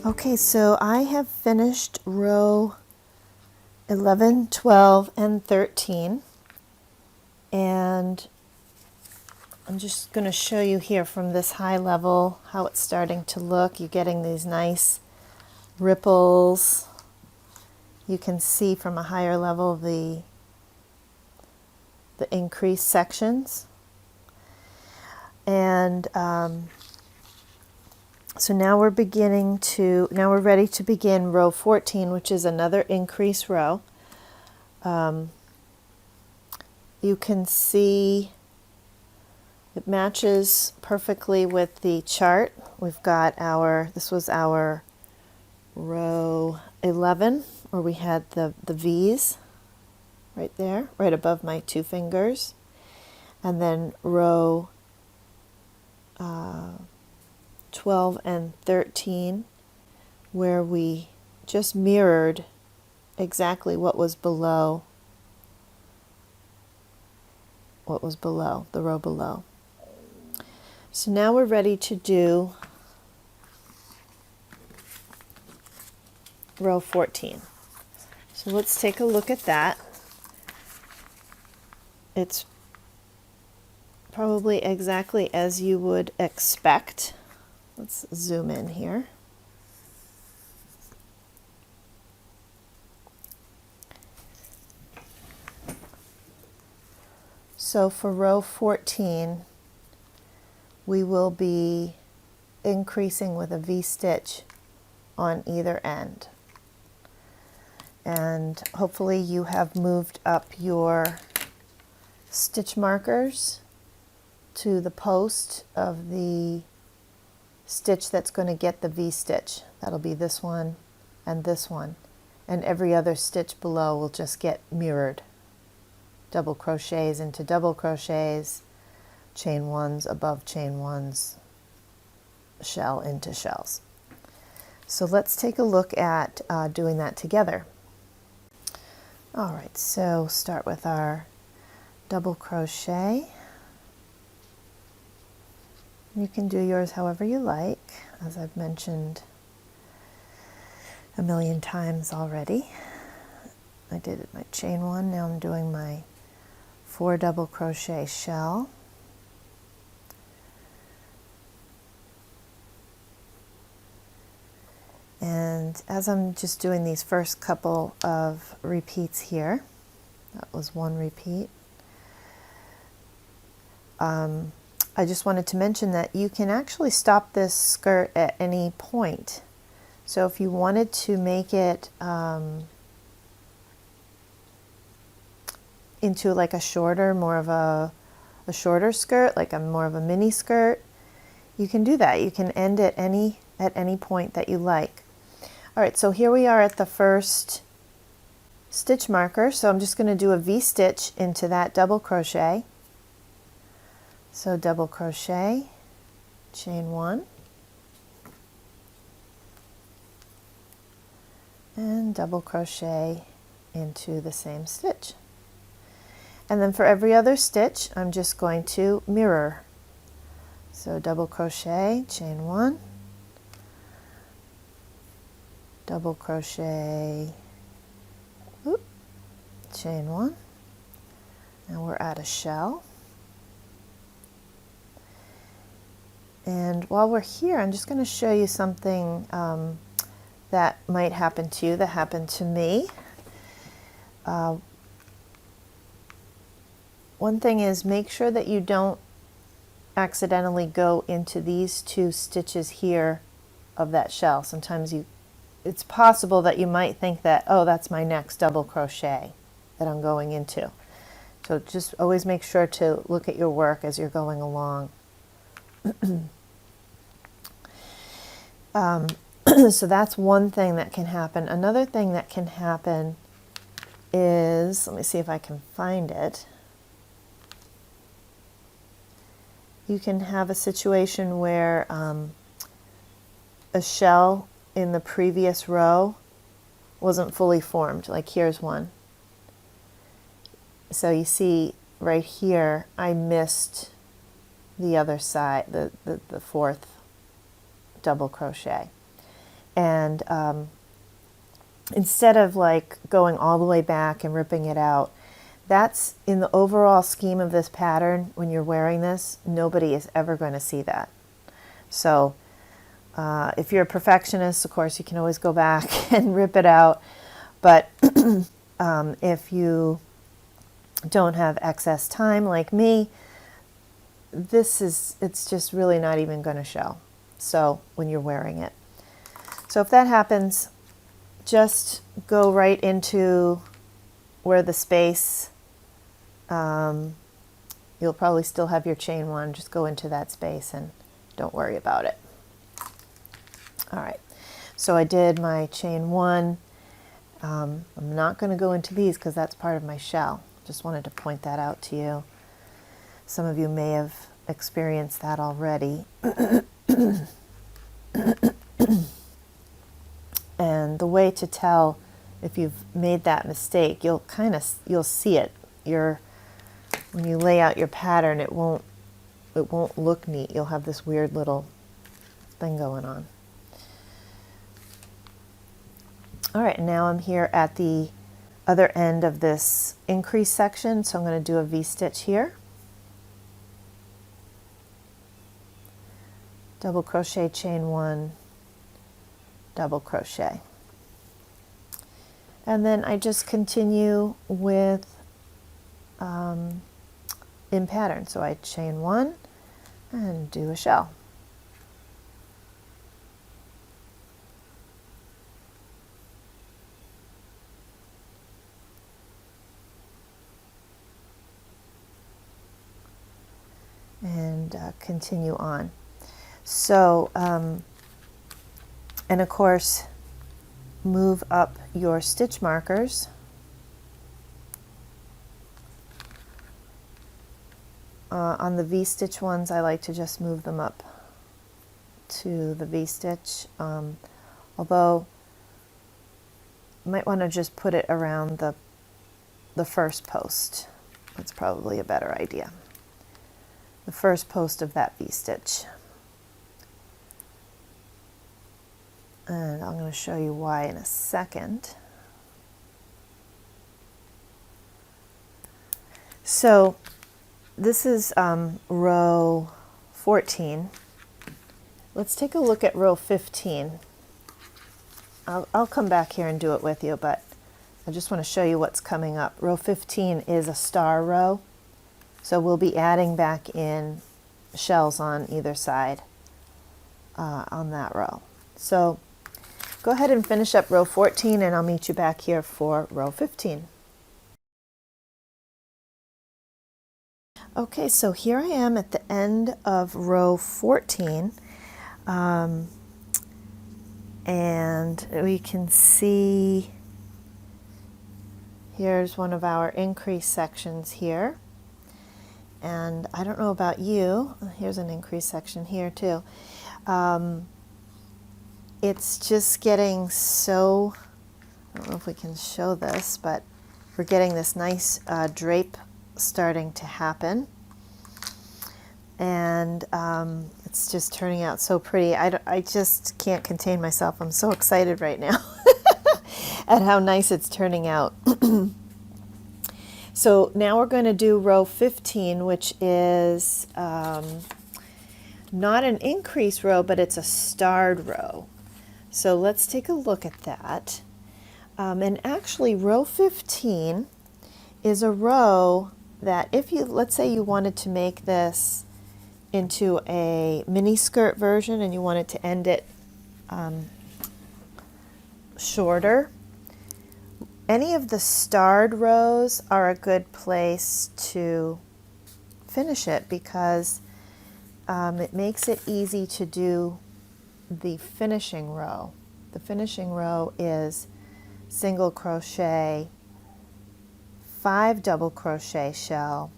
Okay, so I have finished row 11, 12, and 13, and I'm just going to show you here from this high level how it's starting to look. You're getting these nice ripples. You can see from a higher level the increased sections. And so now we're ready to begin row 14, which is another increase row. You can see it matches perfectly with the chart. We've got this was our row 11, where we had the V's right there, right above my 2 fingers. And then row 12 and 13, where we just mirrored exactly what was below the row below. So now we're ready to do row 14. So let's take a look at that. It's probably exactly as you would expect. Let's zoom in here. So for row 14, we will be increasing with a V-stitch on either end. And hopefully you have moved up your stitch markers to the post of the stitch that's going to get the V-stitch. That'll be this one and this one. And every other stitch below will just get mirrored. Double crochets into double crochets, chain ones above chain ones, shell into shells. So let's take a look at doing that together. All right, so start with our double crochet. You can do yours however you like, as I've mentioned a million times already. I did my chain one, now I'm doing my 4 double crochet shell. And as I'm just doing these first couple of repeats here, that was 1 repeat, I just wanted to mention that you can actually stop this skirt at any point. So if you wanted to make it into like a shorter, more of a shorter skirt, like more of a mini skirt, you can do that. You can end at any point that you like. All right, so here we are at the first stitch marker. So I'm just going to do a V-stitch into that double crochet. So double crochet, chain 1, and double crochet into the same stitch. And then for every other stitch, I'm just going to mirror. So double crochet, chain 1, double crochet, chain 1. Now we're at a shell. And while we're here, I'm just going to show you something that might happen to you, that happened to me. One thing is, make sure that you don't accidentally go into these 2 stitches here of that shell. Sometimes it's possible that you might think that, oh, that's my next double crochet that I'm going into. So just always make sure to look at your work as you're going along. So that's one thing that can happen. Another thing that can happen is, let me see if I can find it. You can have a situation where a shell in the previous row wasn't fully formed. Like here's one. So you see right here, I missed the other side, the 4th double crochet. And instead of like going all the way back and ripping it out, that's in the overall scheme of this pattern. When you're wearing this, nobody is ever going to see that. So if you're a perfectionist, of course, you can always go back and rip it out. But if you don't have excess time like me, it's just really not even going to show. So when you're wearing it. So if that happens, just go right into where the space, you'll probably still have your chain one, just go into that space and don't worry about it. All right, so I did my chain one. I'm not going to go into these because that's part of my shell. Just wanted to point that out to you. Some of you may have experienced that already. And the way to tell if you've made that mistake, you'll see it. When you lay out your pattern, it won't look neat. You'll have this weird little thing going on. All right, now I'm here at the other end of this increase section, so I'm going to do a V-stitch here. Double crochet, chain one, double crochet. And then I just continue with in pattern. So I chain one and do a shell. And continue on. So, and of course, move up your stitch markers. On the V-stitch ones, I like to just move them up to the V-stitch, although you might want to just put it around the first post. That's probably a better idea. The first post of that V-stitch. And I'm going to show you why in a second. So this is row 14. Let's take a look at row 15. I'll come back here and do it with you, but I just want to show you what's coming up. Row 15 is a star row. So we'll be adding back in shells on either side on that row. So go ahead and finish up row 14 and I'll meet you back here for row 15. Okay, so here I am at the end of row 14. And we can see here's one of our increase sections here. And I don't know about you, here's an increase section here too. It's just getting so, I don't know if we can show this, but we're getting this nice drape starting to happen. And it's just turning out so pretty. I just can't contain myself. I'm so excited right now at how nice it's turning out. So now we're going to do row 15, which is not an increase row, but it's a starred row. So let's take a look at that. And actually row 15 is a row that if you, let's say you wanted to make this into a mini skirt version and you wanted to end it shorter, any of the starred rows are a good place to finish it because it makes it easy to do the finishing row. The finishing row is single crochet, 5 double crochet shell,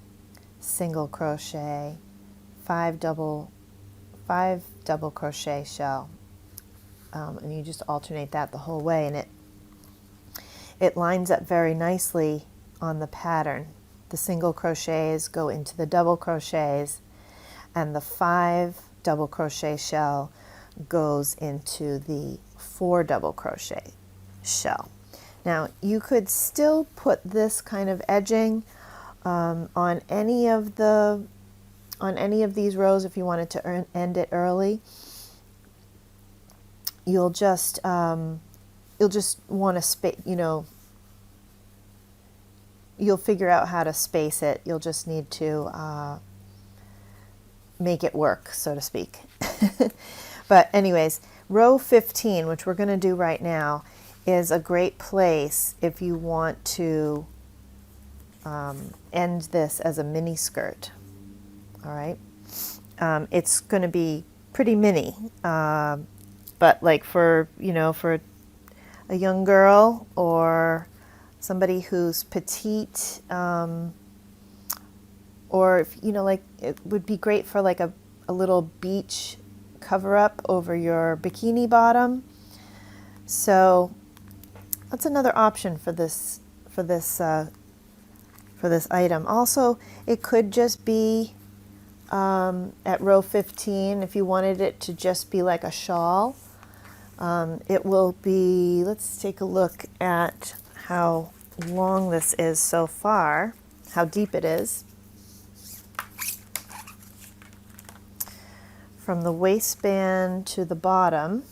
single crochet, 5 double crochet shell, and you just alternate that the whole way, and it lines up very nicely on the pattern. The single crochets go into the double crochets, and the 5 double crochet shell goes into the 4 double crochet shell. Now you could still put this kind of edging on any of these rows if you wanted to end it early. You'll just want to space, you'll figure out how to space it. You'll just need to make it work, so to speak. But anyways, row 15, which we're going to do right now, is a great place if you want to end this as a mini skirt. All right, it's going to be pretty mini, but like for for a young girl or somebody who's petite, or if, like it would be great for like a little beach cover up over your bikini bottom. So that's another option for this item. Also, it could just be at row 15 if you wanted it to just be like a shawl. It will be, let's take a look at how long this is so far, how deep it is. From the waistband to the bottom,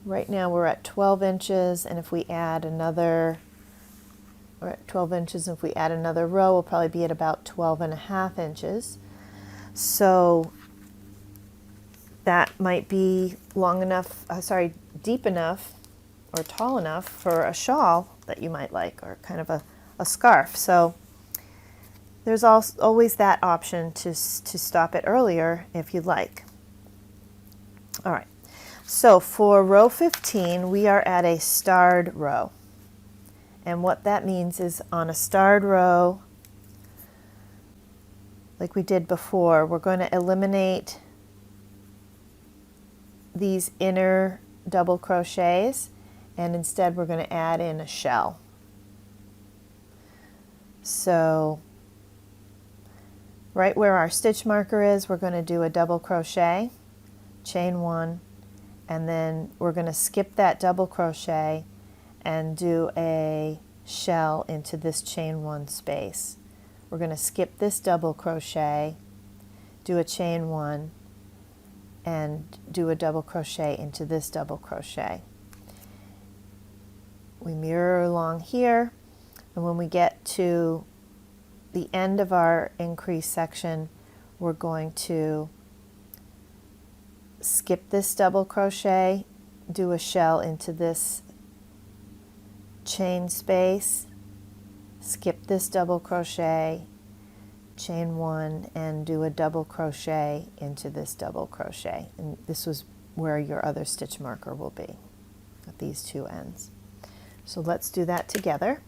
right now we're at 12 inches, and if we add another, we're at 12 inches, and if we add another row, we'll probably be at about 12.5 inches. So that might be long enough, deep enough or tall enough for a shawl that you might like, or kind of a scarf. So there's always that option to stop it earlier if you'd like. All right, so for row 15, we are at a starred row. And what that means is on a starred row, like we did before, we're going to eliminate these inner double crochets, and instead we're going to add in a shell. So right where our stitch marker is, we're going to do a double crochet, chain 1, and then we're going to skip that double crochet and do a shell into this chain 1 space. We're going to skip this double crochet, do a chain 1, and do a double crochet into this double crochet. We mirror along here, and when we get to the end of our increase section, we're going to skip this double crochet, do a shell into this chain space, skip this double crochet, chain 1, and do a double crochet into this double crochet. And this was where your other stitch marker will be, at these two ends. So let's do that together.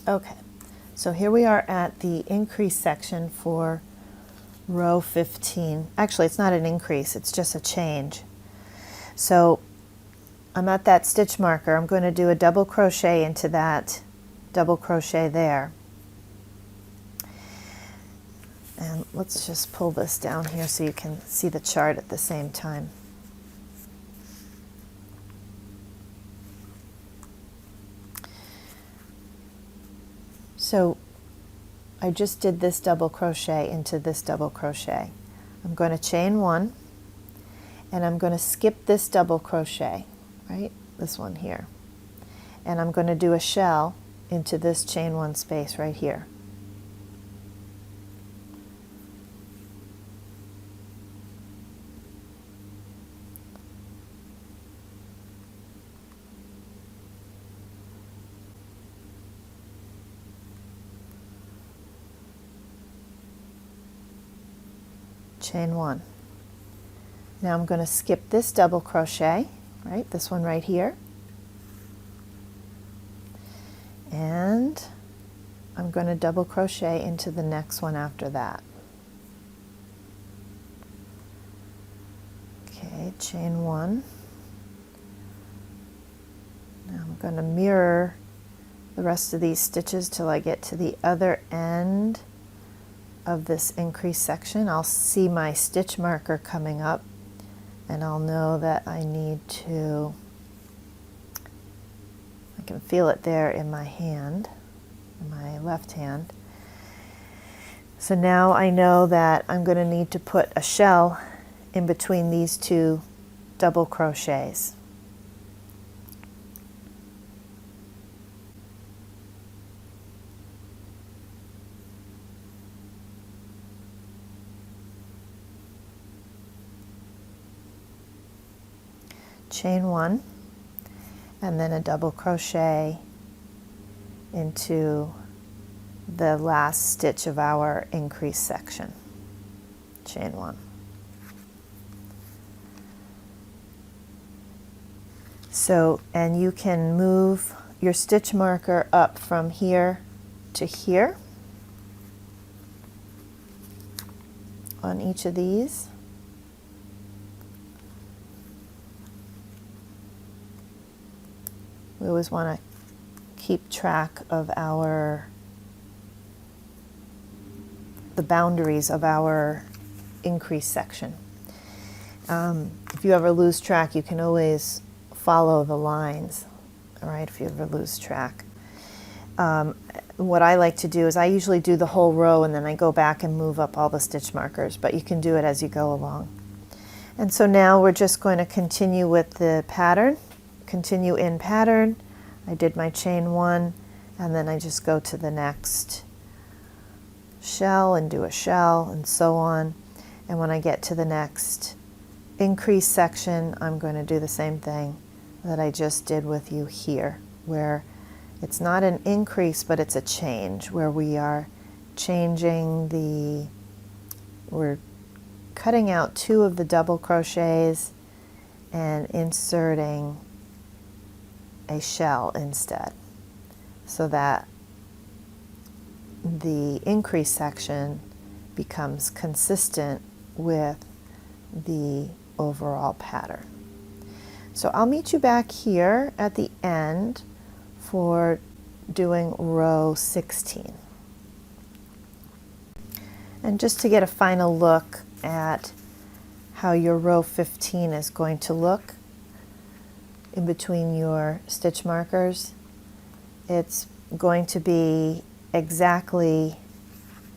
Okay, so here we are at the increase section for row 15. Actually, it's not an increase, it's just a change. So I'm at that stitch marker. I'm going to do a double crochet into that double crochet there. And let's just pull this down here so you can see the chart at the same time. So I just did this double crochet into this double crochet. I'm going to chain 1, and I'm going to skip this double crochet, right? This one here. And I'm going to do a shell into this chain 1 space right here. Chain 1. Now I'm going to skip this double crochet, right, this one right here, and I'm going to double crochet into the next one after that. Okay, chain one. Now I'm going to mirror the rest of these stitches till I get to the other end of this increased section. I'll see my stitch marker coming up and I'll know that I need to, I can feel it there in my hand, in my left hand. So now I know that I'm going to need to put a shell in between these two double crochets. Chain one, and then a double crochet into the last stitch of our increased section. Chain one. So, and you can move your stitch marker up from here to here on each of these. We always want to keep track of the boundaries of our increased section. If you ever lose track, you can always follow the lines, all right, if you ever lose track. What I like to do is I usually do the whole row and then I go back and move up all the stitch markers, but you can do it as you go along. And so now we're just going to continue with the pattern. Continue in pattern. I did my chain one and then I just go to the next shell and do a shell and so on. And when I get to the next increased section, I'm going to do the same thing that I just did with you here, where it's not an increase but it's a change, where we are changing we're cutting out two of the double crochets and inserting a shell instead, so that the increase section becomes consistent with the overall pattern. So I'll meet you back here at the end for doing row 16. And just to get a final look at how your row 15 is going to look in between your stitch markers, it's going to be exactly,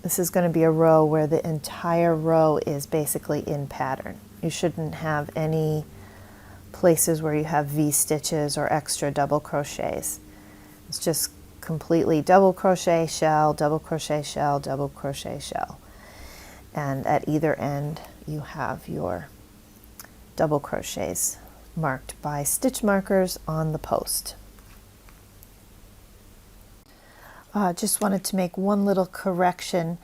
this is going to be a row where the entire row is basically in pattern. You shouldn't have any places where you have V stitches or extra double crochets. It's just completely double crochet, shell, double crochet, shell, double crochet, shell. And at either end you have your double crochets marked by stitch markers on the post. Just wanted to make one little correction.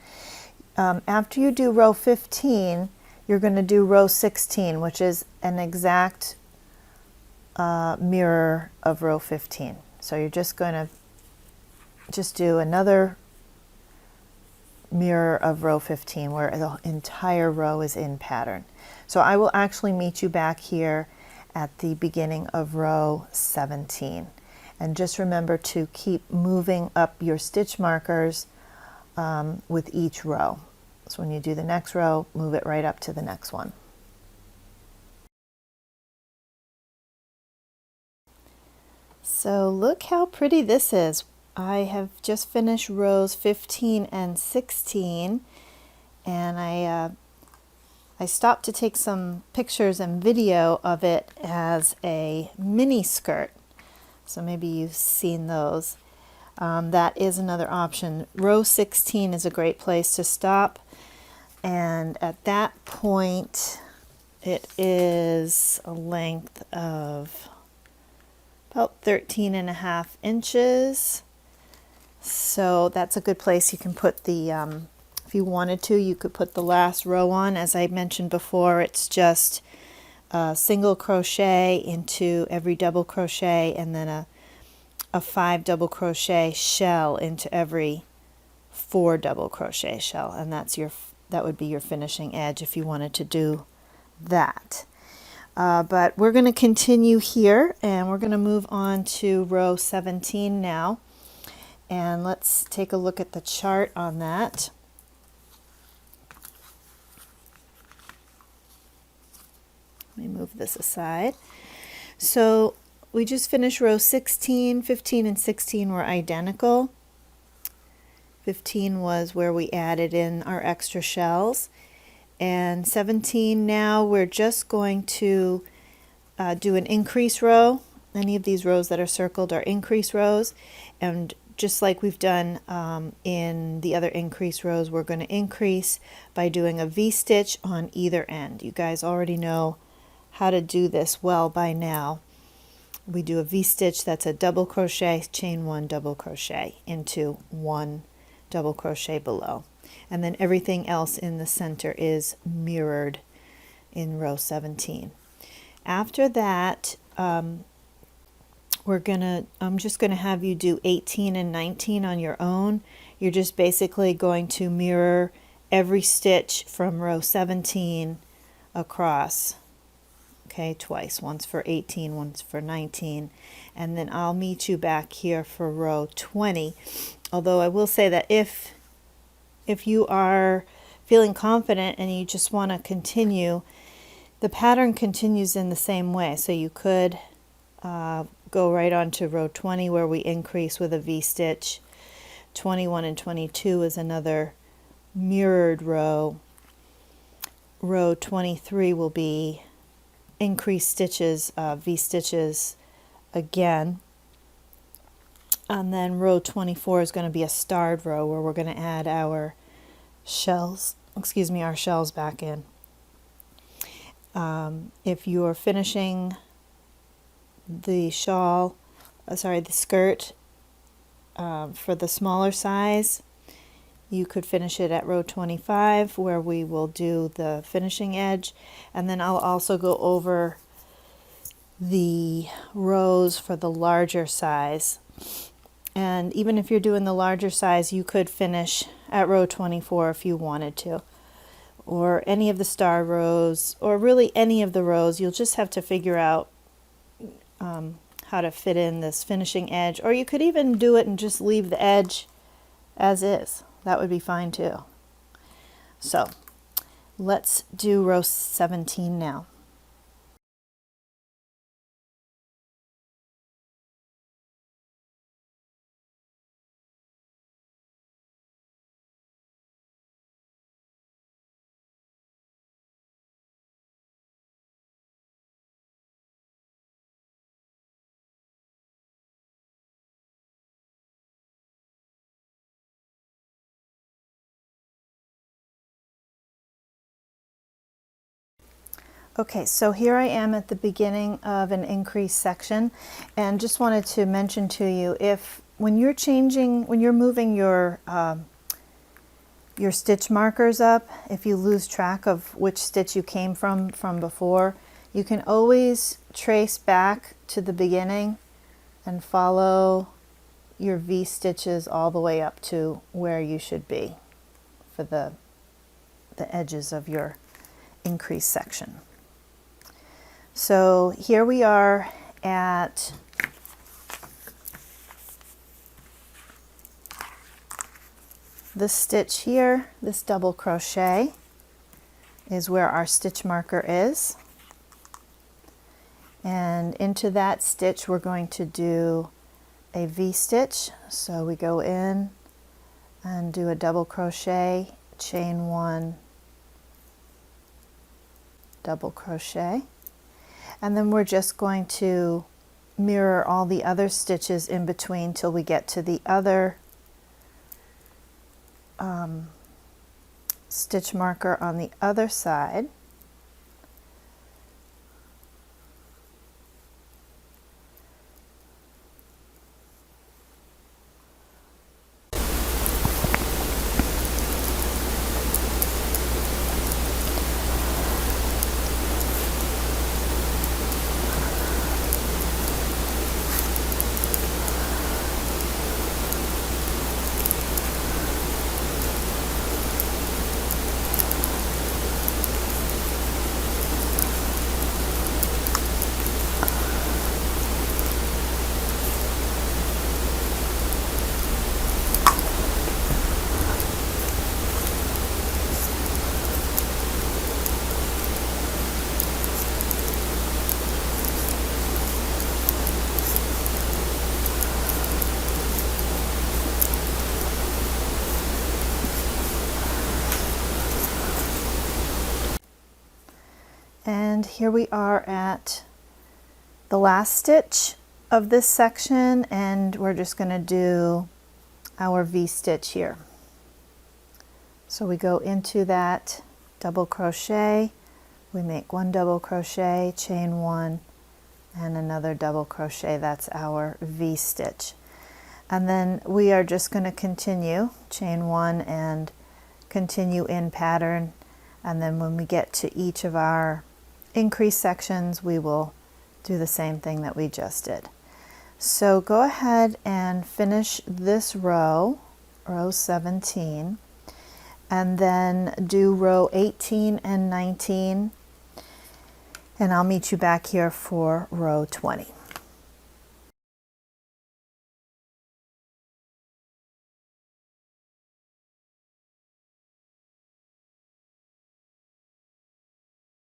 After you do row 15, you're going to do row 16, which is an exact mirror of row 15. So you're just going to do another mirror of row 15 where the entire row is in pattern. So I will actually meet you back here at the beginning of row 17. And just remember to keep moving up your stitch markers with each row. So when you do the next row, move it right up to the next one. So look how pretty this is. I have just finished rows 15 and 16, and I stopped to take some pictures and video of it as a mini skirt. So maybe you've seen those. That is another option. Row 16 is a great place to stop. And at that point, it is a length of about 13.5 inches. So that's a good place. You can put the, if you wanted to, you could put the last row on. As I mentioned before, it's just a single crochet into every double crochet and then a 5 double crochet shell into every 4 double crochet shell, and that would be your finishing edge if you wanted to do that. But we're going to continue here, and we're going to move on to row 17 now, and let's take a look at the chart on that. Let me move this aside. So we just finished row 16, 15, and 16 were identical. 15 was where we added in our extra shells. And 17, now we're just going to do an increase row. Any of these rows that are circled are increase rows. And just like we've done in the other increase rows, we're going to increase by doing a V-stitch on either end. You guys already know how to do this well by now. We do a V-stitch, that's a double crochet, chain 1, double crochet into 1 double crochet below. And then everything else in the center is mirrored in row 17. After that, I'm just going to have you do 18 and 19 on your own. You're just basically going to mirror every stitch from row 17 across. Okay, twice, once for 18, once for 19, and then I'll meet you back here for row 20. Although I will say that if you are feeling confident and you just want to continue, the pattern continues in the same way. So you could go right on to row 20 where we increase with a V-stitch. 21 and 22 is another mirrored row. Row 23 will be increased stitches, V-stitches again. And then row 24 is going to be a starred row where we're going to add our shells, our shells back in. If you're finishing the the skirt for the smaller size, you could finish it at row 25 where we will do the finishing edge, and then I'll also go over the rows for the larger size. And even if you're doing the larger size, you could finish at row 24 if you wanted to, or any of the star rows, or really any of the rows. You'll just have to figure out how to fit in this finishing edge, or you could even do it and just leave the edge as is. That would be fine too. So let's do row 17 now. Okay, so here I am at the beginning of an increase section, and just wanted to mention to you, when you're moving your stitch markers up, if you lose track of which stitch you came from before, you can always trace back to the beginning and follow your V stitches all the way up to where you should be for the edges of your increase section. So here we are at this stitch here. This double crochet is where our stitch marker is, and into that stitch we're going to do a V-stitch. So we go in and do a double crochet, chain 1, double crochet, and then we're just going to mirror all the other stitches in between till we get to the other stitch marker on the other side. And here we are at the last stitch of this section, and we're just going to do our V-stitch here. So we go into that double crochet, we make 1 double crochet, chain 1, and another double crochet. That's our V-stitch. And then we are just going to continue, chain 1 and continue in pattern, and then when we get to each of our increase sections, we will do the same thing that we just did. So go ahead and finish this row, row 17, and then do row 18 and 19, and I'll meet you back here for row 20.